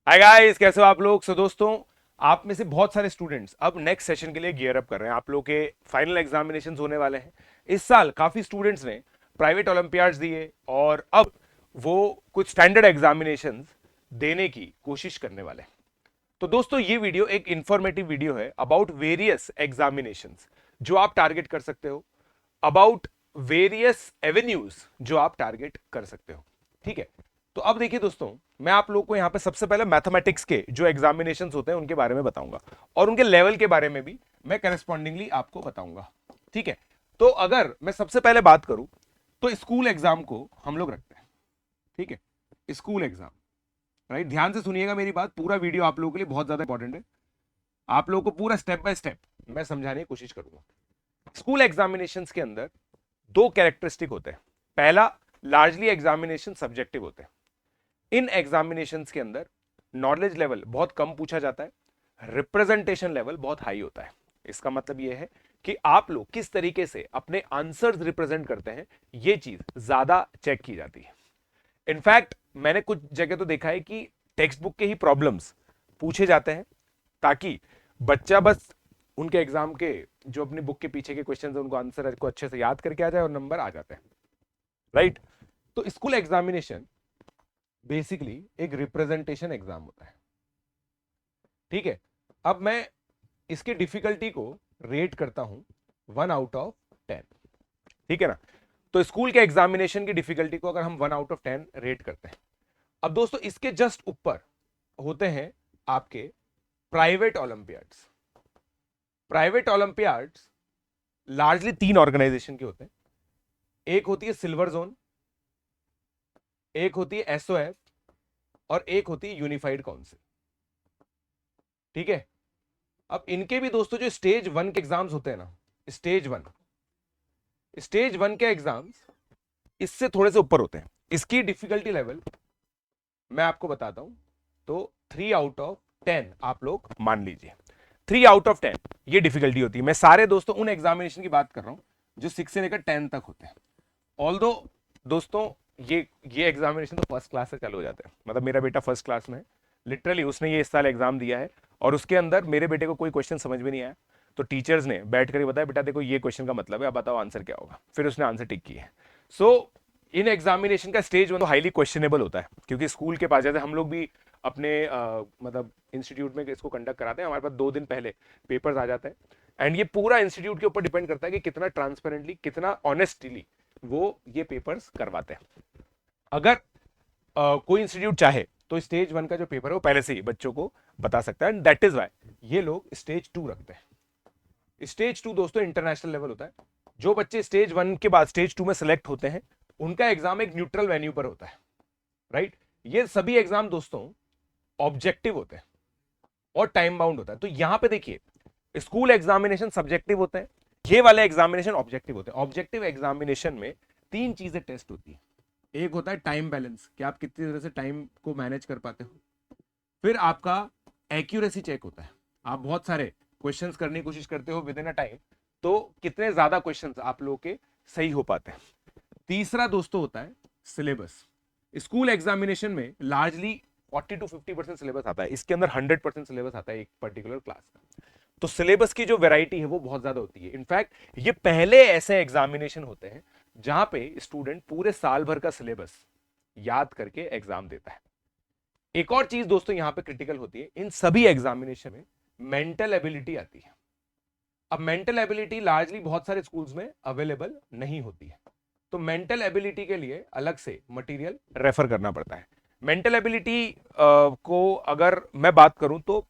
Hi guys, कैसे हो आप लोग। दोस्तों, आप में से बहुत सारे स्टूडेंट्स अब नेक्स्ट सेशन के लिए गियर अप कर रहे हैं। आप लोग के फाइनल एग्जामिनेशंस होने वाले हैं। इस साल काफी स्टूडेंट्स ने प्राइवेट ओलंपियाड्स दिए और अब वो कुछ स्टैंडर्ड एग्जामिनेशंस देने की कोशिश करने वाले हैं। तो दोस्तों, ये वीडियो एक इंफॉर्मेटिव वीडियो है अबाउट वेरियस एग्जामिनेशंस जो आप टारगेट कर सकते हो, अबाउट वेरियस एवेन्यूज जो आप टारगेट कर सकते हो। ठीक है, तो अब देखिए दोस्तों, मैं आप लोगों को यहां पे सबसे पहले मैथमेटिक्स के जो एग्जामिनेशंस होते हैं उनके बारे में बताऊंगा और उनके लेवल के बारे में भी मैं करस्पॉन्डिंगली आपको बताऊंगा। ठीक है, तो अगर मैं सबसे पहले बात करूं तो स्कूल एग्जाम को हम लोग रखते हैं। ठीक है, स्कूल एग्जाम, राइट। ध्यान से सुनिएगा मेरी बात, पूरा वीडियो आप लोगों के लिए बहुत ज्यादा इंपॉर्टेंट है। आप लोगों को पूरा स्टेप बाय स्टेप मैं समझाने की कोशिश करूंगा। स्कूल एग्जामिनेशंस के अंदर दो कैरेक्टरिस्टिक होते हैं। पहला, लार्जली एग्जामिनेशन सब्जेक्टिव होते हैं। इन एग्जामिनेशंस के अंदर नॉलेज लेवल बहुत कम पूछा जाता है, रिप्रेजेंटेशन लेवल बहुत हाई होता है। इसका मतलब यह है कि आप लोग किस तरीके से अपने आंसर्स रिप्रेजेंट करते हैं, यह चीज ज्यादा चेक की जाती है। इनफैक्ट मैंने कुछ जगह तो देखा है कि टेक्स्ट बुक के ही प्रॉब्लम्स पूछे जाते हैं ताकि बच्चा बस उनके एग्जाम के जो अपनी बुक के पीछे के क्वेश्चंस हैं उनको आंसर को अच्छे से याद करके आ जाए और नंबर आ जाते हैं, राइट। तो स्कूल एग्जामिनेशन बेसिकली एक रिप्रेजेंटेशन एग्जाम होता है। ठीक है, अब मैं इसकी डिफिकल्टी को रेट करता हूं 1/10। ठीक है ना। तो स्कूल के एग्जामिनेशन की डिफिकल्टी को अगर हम 1/10 रेट करते हैं, अब दोस्तों इसके जस्ट ऊपर होते हैं आपके private olympiads. Private olympiads largely 3 organisation के होते हैं। एक होती है सिल्वर जोन, एक होती है एसओएफ और एक होती है यूनिफाइड काउंसिल। ठीक है, अब इनके भी दोस्तों जो स्टेज 1 के एग्जाम्स होते हैं ना, स्टेज 1 के एग्जाम्स इससे थोड़े से ऊपर होते हैं। इसकी डिफिकल्टी लेवल मैं आपको बताता हूं, तो 3/10 आप लोग मान लीजिए। 3/10 ये डिफिकल्टी होती है। मैं सारे दोस्तों उन एग्जामिनेशन की बात कर रहा हूं जो 6 से लेकर 10 तक होते हैं। ऑल्दो दोस्तों, ये एग्जामिनेशन तो फर्स्ट क्लास से चालू हो जाते हैं। मतलब मेरा बेटा फर्स्ट क्लास में है, लिटरली उसने ये इस साल एग्जाम दिया है और उसके अंदर मेरे बेटे को कोई क्वेश्चन समझ में नहीं आया तो टीचर्स ने बैठ कर बताया, बेटा देखो ये क्वेश्चन का मतलब है, अब बताओ आंसर क्या होगा। फिर उसने आंसर टिक किया है। सो इन एग्जामिनेशन का स्टेज 1 तो हाईली क्वेश्चनेबल होता है क्योंकि स्कूल के पास, जैसे हम लोग भी अपने मतलब इंस्टीट्यूट में इसको कंडक्ट कराते हैं, हमारे पास 2 दिन पहले पेपर्स आ जाते हैं एंड ये पूरा इंस्टीट्यूट के ऊपर डिपेंड करता है कि कितना ट्रांसपेरेंटली, कितना ऑनेस्टली वो ये पेपर्स करवाते हैं। अगर कोई इंस्टीट्यूट चाहे तो स्टेज 1 का जो पेपर है वो पहले से ही बच्चों को बता सकता है एंड दैट इज वाई ये लोग स्टेज 2 रखते हैं। स्टेज 2 दोस्तों इंटरनेशनल लेवल होता है। जो बच्चे स्टेज 1 के बाद स्टेज 2 में सेलेक्ट होते हैं उनका एग्जाम एक न्यूट्रल वेन्यू पर होता है, राइट। ये सभी एग्जाम दोस्तों ऑब्जेक्टिव होते हैं और टाइम बाउंड होता है। तो यहां पे देखिए, स्कूल एग्जामिनेशन सब्जेक्टिव होते हैं, ये वाले एग्जामिनेशन ऑब्जेक्टिव होते हैं। ऑब्जेक्टिव एग्जामिनेशन में 3 चीजें टेस्ट होती है। एक होता है टाइम बैलेंस, कि आप कितनी तरह से टाइम को मैनेज कर पाते हो। फिर आपका एक्यूरेसी चेक होता है, आप बहुत सारे क्वेश्चंस करने की कोशिश करते हो विद इन अ टाइम, तो कितने ज्यादा क्वेश्चंस आप लोगों के सही हो पाते हैं। तीसरा दोस्तों होता है सिलेबस। स्कूल एग्जामिनेशन में लार्जली 40 to 50% सिलेबस आता है, इसके अंदर 100% सिलेबस आता है एक पर्टिकुलर क्लास का। तो सिलेबस की जो वैरायटी है वो बहुत ज्यादा होती है। इनफैक्ट ये पहले ऐसे एग्जामिनेशन होते हैं जहां पे स्टूडेंट पूरे साल भर का सिलेबस याद करके एग्जाम देता है। एक और चीज दोस्तों यहां पे क्रिटिकल होती है, इन सभी एग्जामिनेशन में मेंटल एबिलिटी आती है। अब मेंटल एबिलिटी लार्जली बहुत सारे स्कूल्स में अवेलेबल नहीं होती है, तो मेंटल एबिलिटी के लिए अलग से मटेरियल रेफर करना पड़ता है। मेंटल एबिलिटी को अगर मैं बात करूं तो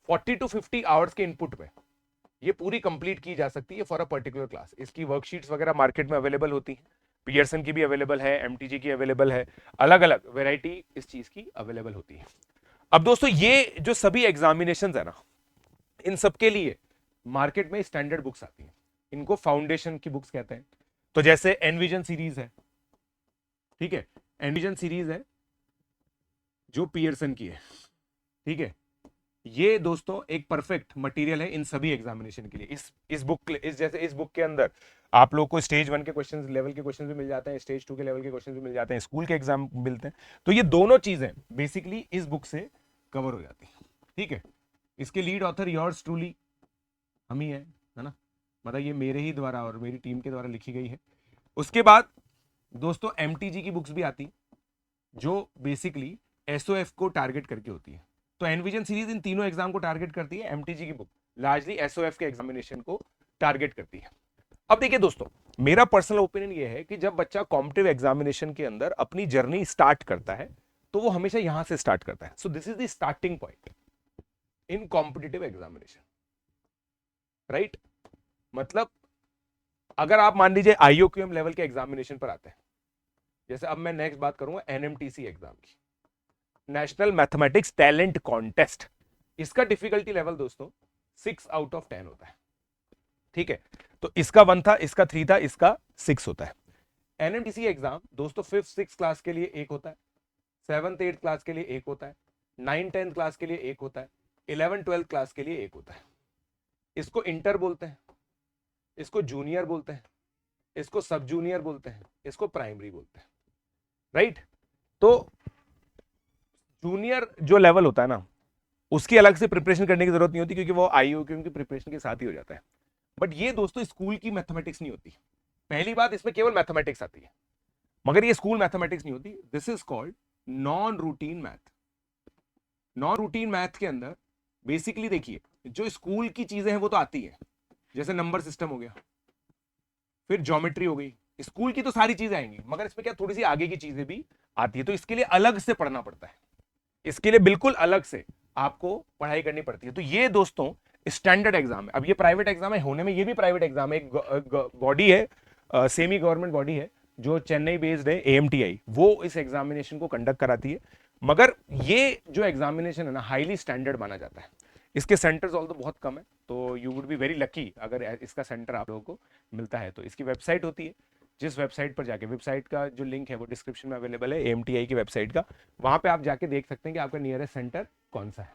40 to 50 आवर्स के इनपुट पे ये पूरी कंप्लीट की जा सकती है फॉर अ पर्टिकुलर क्लास। इसकी वर्कशीट्स वगैरह मार्केट में अवेलेबल होती हैं, पियर्सन की भी अवेलेबल है, एमटीजी की अवेलेबल है, अलग अलग वेराइटी इस चीज की अवेलेबल होती है। अब दोस्तों ये जो सभी एग्जामिनेशन है ना, इन सब के लिए मार्केट में स्टैंडर्ड बुक्स आती हैं, इनको फाउंडेशन की बुक्स कहते हैं। तो जैसे एनविजन सीरीज है, ठीक है, एनविजन सीरीज है जो पियर्सन की है। ठीक है, ये दोस्तों एक परफेक्ट मटेरियल है इन सभी एग्जामिनेशन के लिए। इस बुक, इस बुक के अंदर आप लोग को स्टेज 1 के क्वेश्चन लेवल के क्वेश्चन भी मिल जाते हैं, स्टेज 2 के लेवल के क्वेश्चन भी मिल जाते हैं, स्कूल के एग्जाम मिलते हैं। तो ये दोनों चीजें बेसिकली इस बुक से कवर हो जाती है। ठीक है, इसके लीड ऑथर योर्स ट्रूली हम ही है ना, मतलब ये मेरे ही द्वारा और मेरी टीम के द्वारा लिखी गई है। उसके बाद दोस्तों एमटीजी की बुक्स भी आती जो बेसिकली एसओएफ को टारगेट करके होती है। तो एनविजन सीरीज इन तीनों एग्जाम को टारगेट करती है, एमटीजी की बुक लार्जली एसओएफ के एग्जामिनेशन को टारगेट करती है। अब देखिए दोस्तों, मेरा पर्सनल ओपिनियन ये है कि जब बच्चा कॉम्पिटिटिव एग्जामिनेशन के अंदर अपनी जर्नी स्टार्ट करता है तो वो हमेशा यहां से स्टार्ट करता है। So this is the starting point in competitive examination, right. मतलब अगर आप मान लीजिए आईओक्यूएम लेवल के एग्जामिनेशन पर आते हैं, जैसे अब मैं नेक्स्ट बात करूंगा एनएमटीसी एग्जाम की, नेशनल मैथमेटिक्स टैलेंट कॉन्टेस्ट, इसका डिफिकल्टी लेवल दोस्तों 6 आउट ऑफ 10 होता है। ठीक है, तो इसका 1 था, इसका 3 था, इसका 6 होता है। एनएमटीसी एग्जाम दोस्तों 5th 6th क्लास के लिए एक होता है, 7th 8th क्लास के लिए एक होता है, 9th 10th क्लास के लिए एक होता है, 11th 12th क्लास के लिए एक होता है। इसको इंटर बोलते हैं, इसको जूनियर बोलते हैं, इसको सब जूनियर बोलते हैं, इसको प्राइमरी बोलते हैं, राइट। तो जूनियर जो लेवल होता है ना, उसकी अलग से प्रिपरेशन करने की जरूरत नहीं होती क्योंकि वो आईओक्यूएम की प्रिपरेशन के साथ ही हो जाता है। बट ये दोस्तों स्कूल की मैथमेटिक्स नहीं होती। पहली बात, इसमें केवल मैथमेटिक्स आती है, मगर ये स्कूल मैथमेटिक्स नहीं होती। This is called non routine math. Non routine math के अंदर बेसिकली देखिए, जो स्कूल की चीजें हैं वो तो आती है, जैसे नंबर सिस्टम हो गया, फिर ज्योमेट्री हो गई, स्कूल की तो सारी चीजें आएंगी, मगर इसमें क्या थोड़ी सी आगे की चीजें भी आती है। तो इसके लिए अलग से पढ़ना पड़ता है, इसके लिए बिल्कुल अलग से आपको पढ़ाई करनी पड़ती है। तो ये दोस्तों स्टैंडर्ड एग्जाम है। अब ये प्राइवेट एग्जाम है, होने में ये भी प्राइवेट एग्जाम है, एक बॉडी है, सेमी गवर्नमेंट बॉडी है जो चेन्नई बेस्ड है, एएमटीआई, वो इस एग्जामिनेशन को कंडक्ट कराती है। मगर ये जो एग्जामिनेशन है ना, हाईली स्टैंडर्ड माना जाता है। इसके सेंटर्स ऑल तो बहुत कम है, तो you would be very lucky अगर इसका सेंटर आप लोगों को मिलता है। तो इसकी वेबसाइट होती है, जिस वेबसाइट पर जाके, वेबसाइट का जो लिंक है वो डिस्क्रिप्शन में अवेलेबल है, एएमटीआई की वेबसाइट का, वहां पे आप जाके देख सकते हैं कि आपका नियरेस्ट सेंटर कौन सा है।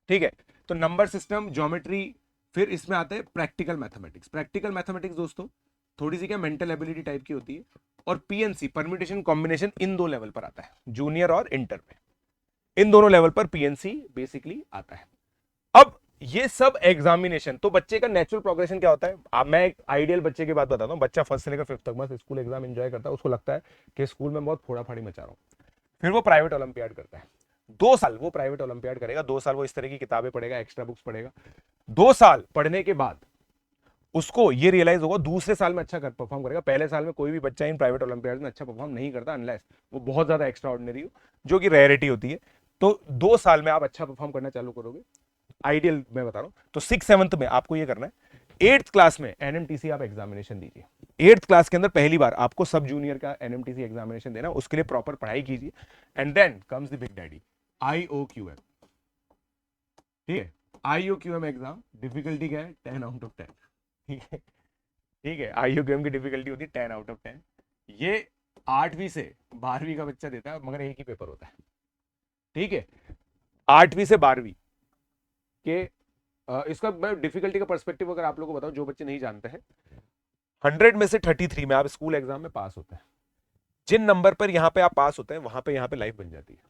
ठीक है, तो नंबर सिस्टम, ज्योमेट्री, फिर इसमें आता है प्रैक्टिकल मैथमेटिक्स। प्रैक्टिकल मैथमेटिक्स दोस्तों थोड़ी सी क्या मेंटल एबिलिटी टाइप की होती है, और पीएनसी, परम्यूटेशन कॉम्बिनेशन, इन 2 लेवल पर आता है, जूनियर और इंटर में, इन दोनों लेवल पर पीएनसी बेसिकली आता है। अब ये सब एग्जामिनेशन, तो बच्चे का नेचुरल प्रोग्रेशन क्या होता है। अब मैं एक आइडियल बच्चे की बात बताता हूँ। बच्चा 1st से लेकर 5th तक बस स्कूल एग्जाम एंजॉय करता है, उसको लगता है कि स्कूल में बहुत फोड़ा फाड़ी मचा रहा हूँ। फिर वो प्राइवेट ओलंपियाड करता है, 2 साल वो प्राइवेट ओलंपियाड करेगा, 2 साल वो इस तरह की किताबें पढ़ेगा, एक्स्ट्रा बुक्स पढ़ेगा। 2 साल पढ़ने के बाद उसको ये रियलाइज होगा, दूसरे साल में अच्छा परफॉर्म करेगा। पहले साल में कोई भी बच्चा इन प्राइवेट ओलंपियाड में अच्छा परफॉर्म नहीं करता, अनलेस वो बहुत ज्यादा एक्स्ट्रा ऑर्डिनरी हो, जो कि रेयरिटी होती है। तो 2 साल में आप अच्छा परफॉर्म करना चालू करोगे, आइडियल मैं बता रहा हूं। तो 6th 7th में आपको ये करना है। 8th क्लास में एनएमटीसी आप एग्जामिनेशन दीजिए। 8th क्लास के अंदर पहली बार आपको सब जूनियर का एनएमटीसी एग्जामिनेशन देना, उसके लिए प्रॉपर पढ़ाई कीजिए। And then comes the big daddy, IOQM. ठीक है, आईओक्यूएम एग्जाम डिफिकल्टी क्या है, 10 आउट ऑफ 10। ठीक है, ठीक है, आईओक्यूएम की डिफिकल्टी होती है 10 आउट ऑफ 10। ये 8वीं से 12वीं का बच्चा देता है, मगर एक ही पेपर होता है। ठीक है, 8वीं से 12वीं के इसका मैं डिफिकल्टी का पर्सपेक्टिव अगर आप लोगों को बताऊं, जो बच्चे नहीं जानते हैं, 100 में से 33 में आप स्कूल एग्जाम में पास होते हैं। जिन नंबर पर यहां पे आप पास होते हैं, वहां पे यहां पे लाइफ बन जाती है।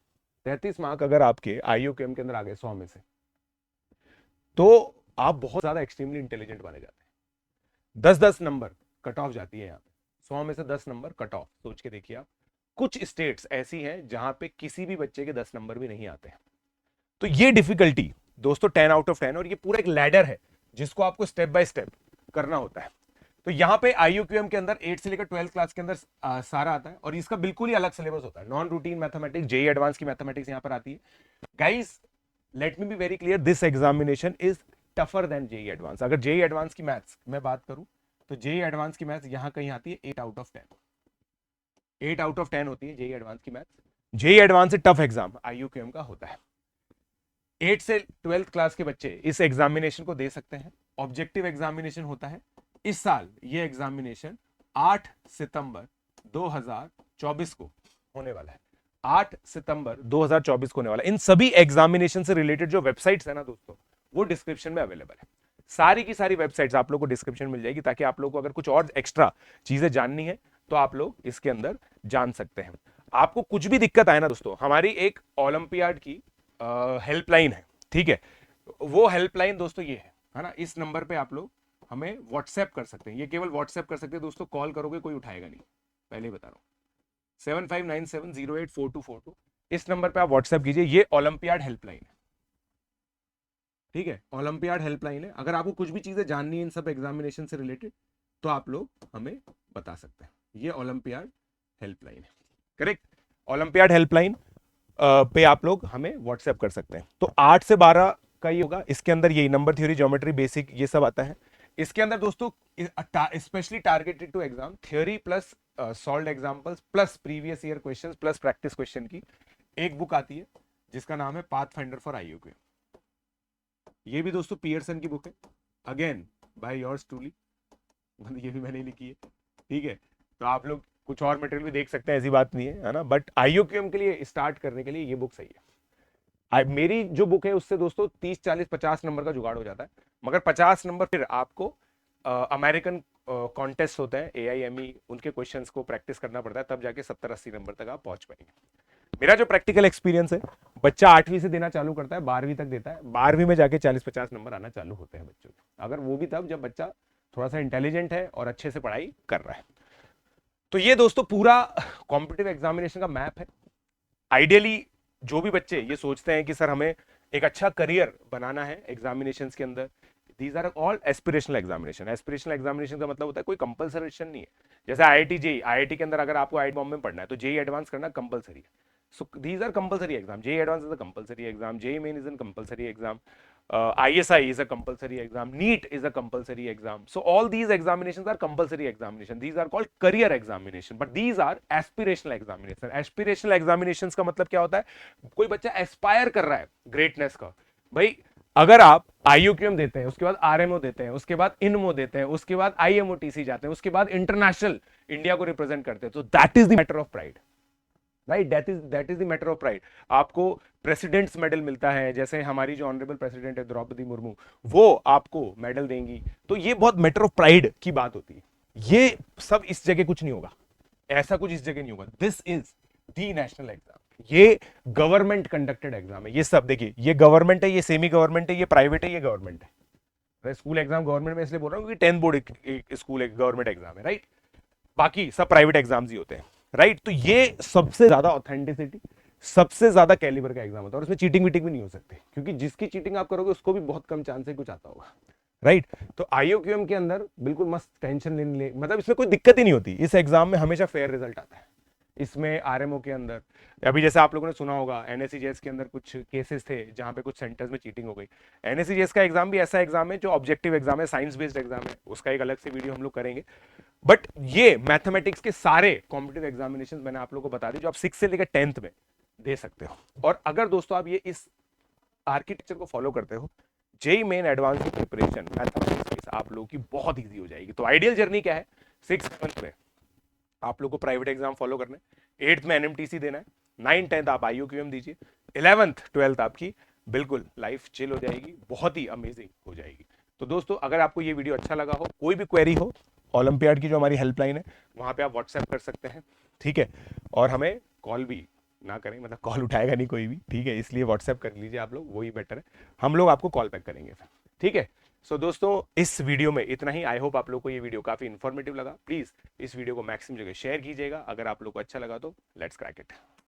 33 मार्क अगर आपके आईओक्यूएम के अंदर आ गए 100 में से, तो आप बहुत ज्यादा एक्सट्रीमली इंटेलिजेंट माने जाते हैं। 10-10 नंबर कट ऑफ जाती है यहाँ पे, 100 में से 10 नंबर कट ऑफ। सोच के देखिए आप, कुछ स्टेट्स ऐसी हैं जहां पे किसी भी बच्चे के 10 नंबर भी नहीं आते हैं। तो ये डिफिकल्टी दोस्तों 10 आउट ऑफ 10, और ये पूरा एक लैडर है जिसको आपको स्टेप बाय स्टेप करना होता है। तो यहाँ पे आईओक्यूएम के अंदर 8 से लेकर 12th क्लास के अंदर सारा आता है, और इसका बिल्कुल ही अलग सिलेबस होता है। Non routine mathematics, JEE advance की मैथमेटिक्स यहाँ पर आती है। Guys let me be very clear, this examination is tougher than JEE advance. अगर जेई एडवांस की मैथ्स मैं बात करूं, तो जेई एडवांस की मैथ्स यहां कहीं आती है 8 आउट ऑफ 10, 8 आउट ऑफ 10 होती है जेई एडवांस की मैथ्स। जेई एडवांस से टफ एग्जाम आईओक्यूएम का होता है। 8 से 12th क्लास के बच्चे इस एग्जामिनेशन को दे सकते हैं। ऑब्जेक्टिव एग्जामिनेशन होता है इस साल, ये एग्जामिनेशन 8 सितंबर 2024 को होने वाला है। 8 सितंबर 2024 को होने वाला है। इन सभी एग्जामिनेशन से रिलेटेड जो वेबसाइट्स है ना दोस्तों, वो डिस्क्रिप्शन में अवेलेबल है। सारी की सारी वेबसाइट्स आप लोग को डिस्क्रिप्शन मिल जाएगी, ताकि आप लोग को अगर कुछ और एक्स्ट्रा चीजें जाननी है तो आप लोग इसके अंदर जान सकते हैं। आपको कुछ भी दिक्कत आए ना दोस्तों, हमारी एक ओलंपियाड की हेल्पलाइन है, ठीक है। वो हेल्पलाइन दोस्तों ये है ना, इस नंबर पे आप लोग हमें व्हाट्सएप कर सकते हैं। ये केवल व्हाट्सएप कर सकते हैं दोस्तों, कॉल करोगे कोई उठाएगा नहीं, पहले ही बता रहा हूँ। 7597084242 इस नंबर पे आप व्हाट्सएप कीजिए। ये ओलंपियाड हेल्पलाइन है, ठीक है, ओलंपियाड हेल्पलाइन है। अगर आपको कुछ भी चीजें जाननी है इन सब एग्जामिनेशन से रिलेटेड तो आप लोग हमें बता सकते हैं। ये ओलंपियाड हेल्पलाइन है, करेक्ट। ओलंपियाड हेल्पलाइन पे आप लोग हमें व्हाट्सएप कर सकते हैं। तो 8 से 12 का ये होगा। इसके अंदर यही नंबर थ्योरी, ज्योमेट्री, बेसिक ये सब आता है। इसके अंदर दोस्तों specially targeted to exam theory plus solved examples plus previous year questions plus practice question की एक बुक आती है जिसका नाम है पाथफाइंडर फॉर आईयूके। ये भी दोस्तों पियर्सन की बुक है, अगेन बाय योर्स ट्रूली, मतलब ये भी मैंने लिखी है, ठीक है। तो आप लोग कुछ और मटेरियल भी देख सकते हैं, ऐसी बात नहीं है ना, बट आईयूक्यूएम के लिए स्टार्ट करने के लिए ये बुक सही है। मेरी जो बुक है उससे दोस्तों 30 40 50 नंबर का जुगाड़ हो जाता है, मगर 50 नंबर फिर आपको अमेरिकन कॉन्टेस्ट होते हैं AIME, उनके क्वेश्चंस को प्रैक्टिस करना पड़ता है, तब जाके 70 80 नंबर तक आप पहुंच पाएंगे। मेरा जो प्रैक्टिकल एक्सपीरियंस है, बच्चा 8वीं से देना चालू करता है, 12वीं तक देता है, 12वीं में जाके 40 50 नंबर आना चालू होते हैं बच्चों के, अगर वो भी तब जब बच्चा थोड़ा सा इंटेलिजेंट है और अच्छे से पढ़ाई कर रहा है। तो ये दोस्तों पूरा कॉम्पिटिटिव एग्जामिनेशन का मैप है। आइडियली जो भी बच्चे ये सोचते हैं कि सर हमें एक अच्छा करियर बनाना है एग्जामिनेशंस के अंदर, these are all aspirational examination. Aspirational examination का मतलब होता है कोई कंपल्सरेशन नहीं है। जैसे IIT JEE, IIT के अंदर अगर आपको IIT बॉम्बे में पढ़ना है तो JEE एडवांस करना कंपलसरी है। So these are compulsory exam. JEE Advanced is a compulsory exam. JEE Main is a compulsory exam. ISI is a compulsory exam. NEET is a compulsory exam. So all these examinations are compulsory examination. These are called career examination. But these are aspirational examination. Aspirational examinations का मतलब क्या होता है? कोई बच्चा Aspire कर रहा है ग्रेटनेस का, भाई अगर आप IUQM देते हैं, उसके बाद RMO देते हैं, उसके बाद INMO देते हैं, उसके बाद IMOTC जाते हैं, उसके बाद इंटरनेशनल इंडिया को रिप्रेजेंट करते हैं, तो that is the matter of pride, right, that is the matter of pride. आपको प्रेसिडेंट्स मेडल मिलता है, जैसे हमारी जो ऑनरेबल प्रेसिडेंट है द्रौपदी मुर्मू, वो आपको मेडल देंगी, तो ये बहुत मैटर ऑफ प्राइड की बात होती है। ये सब इस जगह कुछ नहीं होगा, ऐसा कुछ इस जगह नहीं होगा। This is the national exam, ये गवर्नमेंट कंडक्टेड एग्जाम है। ये सब देखिए, ये गवर्नमेंट है, ये सेमी गवर्नमेंट है, ये प्राइवेट है, ये गवर्नमेंट है। स्कूल एग्जाम गवर्नमेंट में इसलिए बोल रहा हूँ कि 10th बोर्ड स्कूल एक गवर्नमेंट एग्जाम है, राइट, बाकी सब प्राइवेट एग्जाम्स ही होते हैं, राइट। तो ये सबसे ज्यादा ऑथेंटिसिटी, सबसे ज्यादा कैलिबर का एग्जाम होता है, और उसमें चीटिंग वीटिंग भी नहीं हो सकती, क्योंकि जिसकी चीटिंग आप करोगे उसको भी बहुत कम चांस है कुछ आता होगा, राइट। तो IUQM के अंदर बिल्कुल मस्त टेंशन लेने, मतलब इसमें कोई दिक्कत ही नहीं होती। इस एग्जाम में हमेशा फेयर रिजल्ट आता है। इसमें RMO के अंदर, अभी जैसे आप लोगों ने सुना होगा NSCJS के अंदर कुछ केसेस थे जहां पे कुछ सेंटर्स में चीटिंग हो गई। NSCJS का एग्जाम भी ऐसा एग्जाम है जो ऑब्जेक्टिव एग्जाम है, साइंस बेस्ड एग्जाम है, उसका एक अलग से वीडियो हम लोग करेंगे। बट ये मैथमेटिक्स के सारे कॉम्पिटिटिव एग्जामिनेशन मैंने आप लोगों को बता दी, जो आप 6 से लेकर 10th में दे सकते हो। और अगर दोस्तों आप ये इस आर्किटेक्चर को फॉलो करते हो, JEE मेन एडवांस की प्रिपरेशन मैथमेटिक्स आप लोगों की बहुत ईजी हो जाएगी। तो आइडियल जर्नी क्या है, 6 7th में आप लोग को प्राइवेट एग्जाम फॉलो करना है, 8th में NMTC देना है, 9 10th आप IUQM दीजिए, 11th 12th आपकी बिल्कुल लाइफ चिल हो जाएगी, बहुत ही अमेजिंग हो जाएगी। तो दोस्तों अगर आपको ये वीडियो अच्छा लगा हो, कोई भी क्वेरी हो, ओलंपियाड की जो हमारी हेल्पलाइन है वहां पे आप व्हाट्सएप कर सकते हैं, ठीक है। और हमें कॉल भी ना करें, मतलब कॉल उठाएगा नहीं कोई भी, ठीक है, इसलिए व्हाट्सएप कर लीजिए आप लोग, वही बेटर है। हम लोग आपको कॉल बैक करेंगे फिर, ठीक है। सो दोस्तों इस वीडियो में इतना ही। आई होप आप लोग को ये वीडियो काफी इंफॉर्मेटिव लगा। प्लीज इस वीडियो को मैक्सिमम जगह शेयर कीजिएगा। अगर आप लोग को अच्छा लगा तो लेट्स क्रैक इट।